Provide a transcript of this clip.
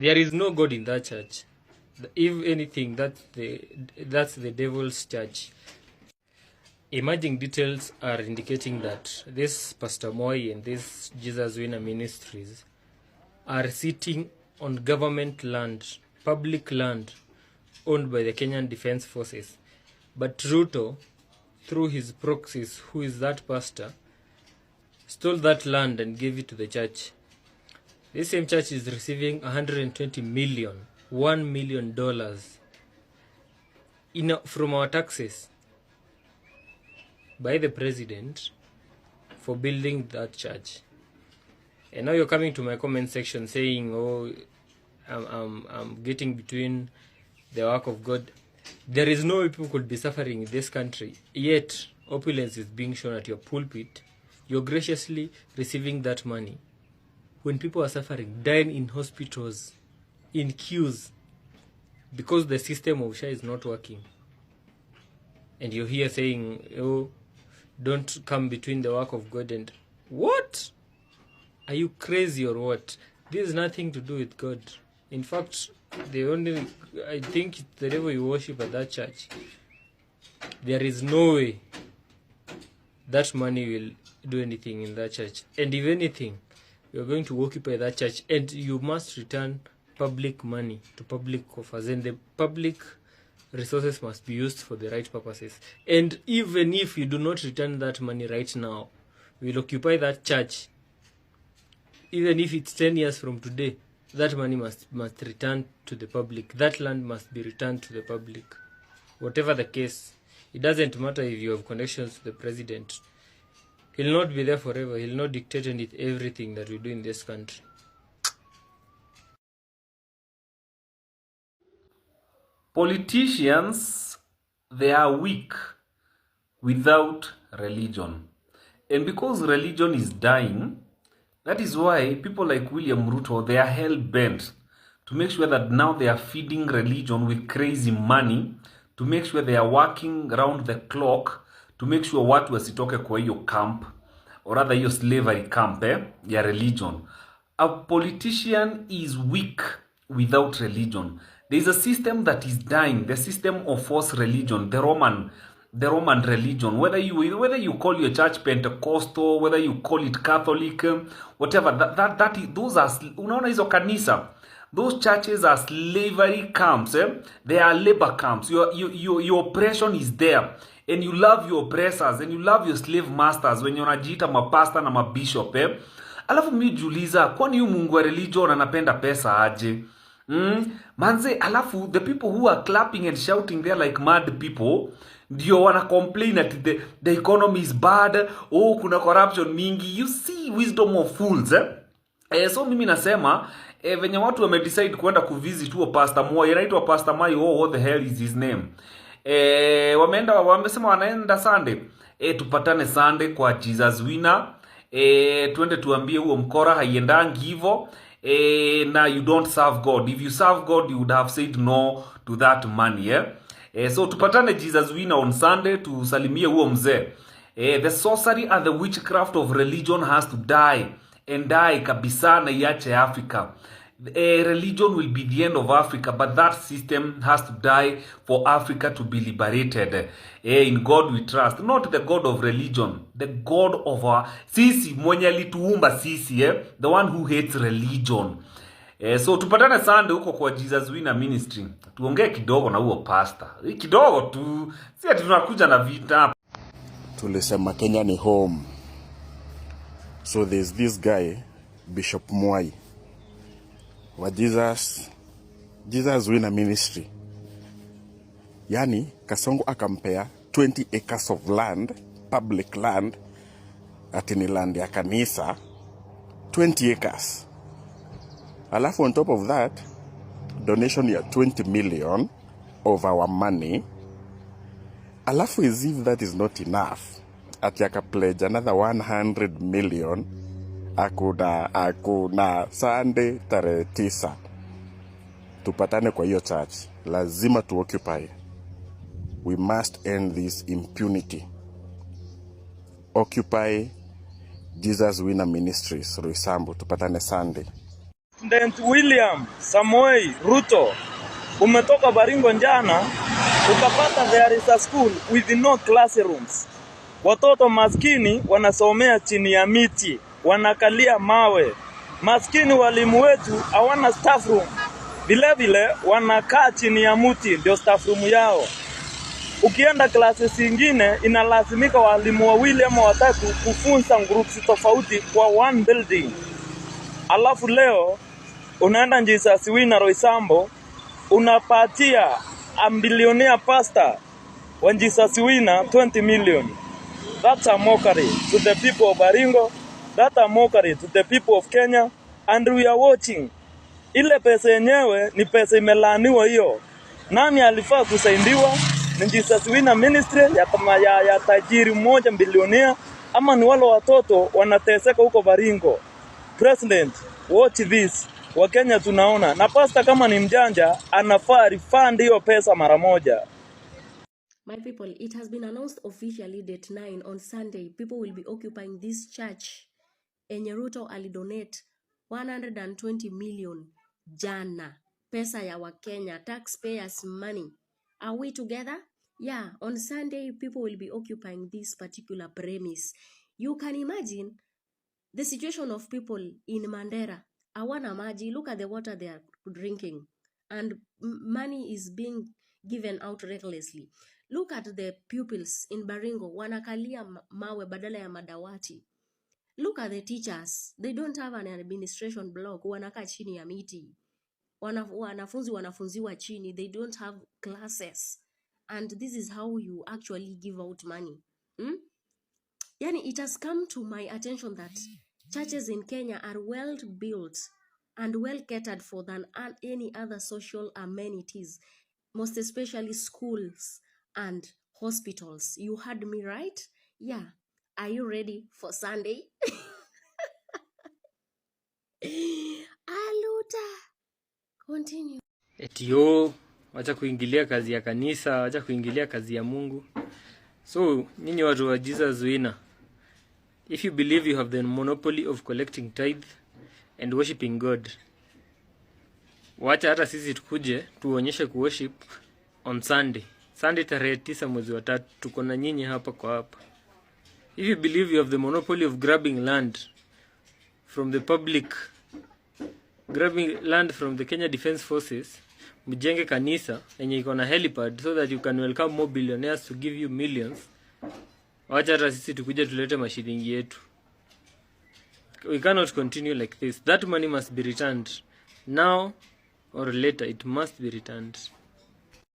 There is no God in that church. If anything, that's the devil's church. Emerging details are indicating that this Pastor Moi and this Jesus Winner Ministries are sitting on government land, public land, owned by the Kenyan Defense Forces. But Ruto, through his proxies, who is that pastor, stole that land and gave it to the church. This same church is receiving 120 million, $1 million from our taxes by the president for building that church. And now you're coming to my comment section saying, oh, I'm getting between the work of God. There is no way people could be suffering in this country, yet opulence is being shown at your pulpit. You're graciously receiving that money when people are suffering, dying in hospitals, in queues, because the system of SHA is not working. And you're here saying, oh, don't come between the work of God and... What? Are you crazy or what? This has nothing to do with God. In fact, I think the devil you worship at that church. There is no way that money will do anything in that church. And if anything, you're going to occupy that church, and you must return public money to public coffers, and the public resources must be used for the right purposes. And even if you do not return that money right now, we will occupy that church. Even if it's 10 years from today, that money must return to the public. That land must be returned to the public. Whatever the case, it doesn't matter if you have connections to the president. He'll not be there forever. He'll not dictate everything that we do in this country. Politicians, they are weak without religion. And because religion is dying, that is why people like William Ruto, they are hell-bent to make sure that now they are feeding religion with crazy money, to make sure they are working around the clock, to make sure watu wasitoke kwa hiyo camp, or rather hiyo slavery camp ya religion. A politician is weak without religion. There is a system that is dying, the system of false religion, the Roman religion. Whether you call your church Pentecostal, whether you call it Catholic, whatever, those are, unaona hizo kanisa, those churches are slavery camps. They are labor camps. Your oppression is there, and you love your oppressors, and you love your slave masters when unajiita mapasta na mabishop. Alafu mimi jiuliza, kwani yu Mungu wa religion anapenda pesa aje? Manze, alafu the people who are clapping and shouting there like mad people, ndio wana complain that the economy is bad, oh kuna corruption mingi. You see wisdom of fools. So mimi nasema venye watu wamedecide kwenda kuvisit huo Pastor Moi, anaitwa Pastor Moi, what the hell is his name? Wamesema wanaenda Sunday. Tupatane Sunday kwa Jesus Winner. Tuende tuambie huo mkora haiendangi hivyo. Now you don't serve God. If you serve God, you would have said no to that money. So tupatane Jesus Winner on Sunday, tusalimie huo mzee. The sorcery and the witchcraft of religion has to die, and die kabisa na iache Africa. Religion will be the end of Africa, but that system has to die for Africa to be liberated. In God we trust, not the God of religion, the God of our sisi mwenye alituumba sisi, the one who hates religion. So tupatane Sunday huko kwa Jesus Winner Ministry. Tuongee kidogo na huo pastor. Kidogo tu, si ati tunakuja na vita. Tulisema Kenya ni home. So there's this guy, Bishop Moi, wa Jesus Winner Ministry. Yani Kasongo akampea 20 acres of land, public land, ati ni land ya kanisa, 20 acres. Alafu on top of that, donation ya 20 million of our money. Alafu as if that is not enough, ati aka pledge another 100 million. Akuna Sunday tarehe 9 tupatane kwa hiyo church. Lazima tu occupy. We must end this impunity. Occupy Jesus Winner Ministries, Roysambu. Tupatane Sunday. President William Samoei Ruto, umetoka Baringo jana, ukapata there is a school with no classrooms. Watoto maskini wanasomea chini ya miti, wanakalia mawe. Maskini walimu wetu hawana staff room. Vile vile wanakaa chini ya mti ndio staff room yao. Ukienda klasi zingine inalazimika walimu wawili ama watatu kufunza groups tofauti kwa one building. Alafu leo unaenda Jesus Wina Roysambo unapatia a billionaire pastor wa Jesus Wina 20 million. That's a mockery to the people of Baringo. That's a mockery to the people of Kenya, and we are watching. Ile pesa yenyewe ni pesa imelaaniwa hiyo. Nani alifaa kusaidiwa? Ni Jesus Wina Ministry ya tajiri mmoja bilionea, ama ni wale watoto wanateseka huko Baringo? President, watch this. Wakenya tunaona. Na pasta kama ni mjanja, anafaa refund hiyo pesa mara moja. My people, it has been announced officially date 9 on Sunday. People will be occupying this church. Enye Ruto alidonate 120 million jana. Pesa ya Wakenya, taxpayers' money. Are we together? Yeah, on Sunday, people will be occupying this particular premise. You can imagine the situation of people in Mandera. Awana maji, look at the water they are drinking. And money is being given out recklessly. Look at the pupils in Baringo, wanakalia mawe badala ya madawati. Look at the teachers, they don't have an administration block, wanakaa chini ya miti. Wanafunzi wanafunziwa chini, they don't have classes. And this is how you actually give out money. Yani, it has come to my attention that churches in Kenya are well built and well catered for than any other social amenities, most especially schools and hospitals. You heard me right? Yeah. Are you ready for Sunday? Aluta. Continue. Etio, wacha kuingilia kazi ya kanisa, wacha kuingilia kazi ya Mungu. So, nyinyi watu wa Jesus Wina, if you believe you have the monopoly of collecting tithe and worshiping God, wacha hata sisi tukuje tuonyeshe kuworship on Sunday. Sunday tarehe 9 mwezi wa 3 tuko na nyinyi hapa kwa hapa. If you believe you have the monopoly of grabbing land from the public, grabbing land from the Kenya Defense Forces, mjenge kanisa yenye iko na helipad so that you can welcome more billionaires to give you millions. Wacha hata sisi tukuje tulete mashilingi yetu. We cannot continue like this. That money must be returned now or later. It must be returned.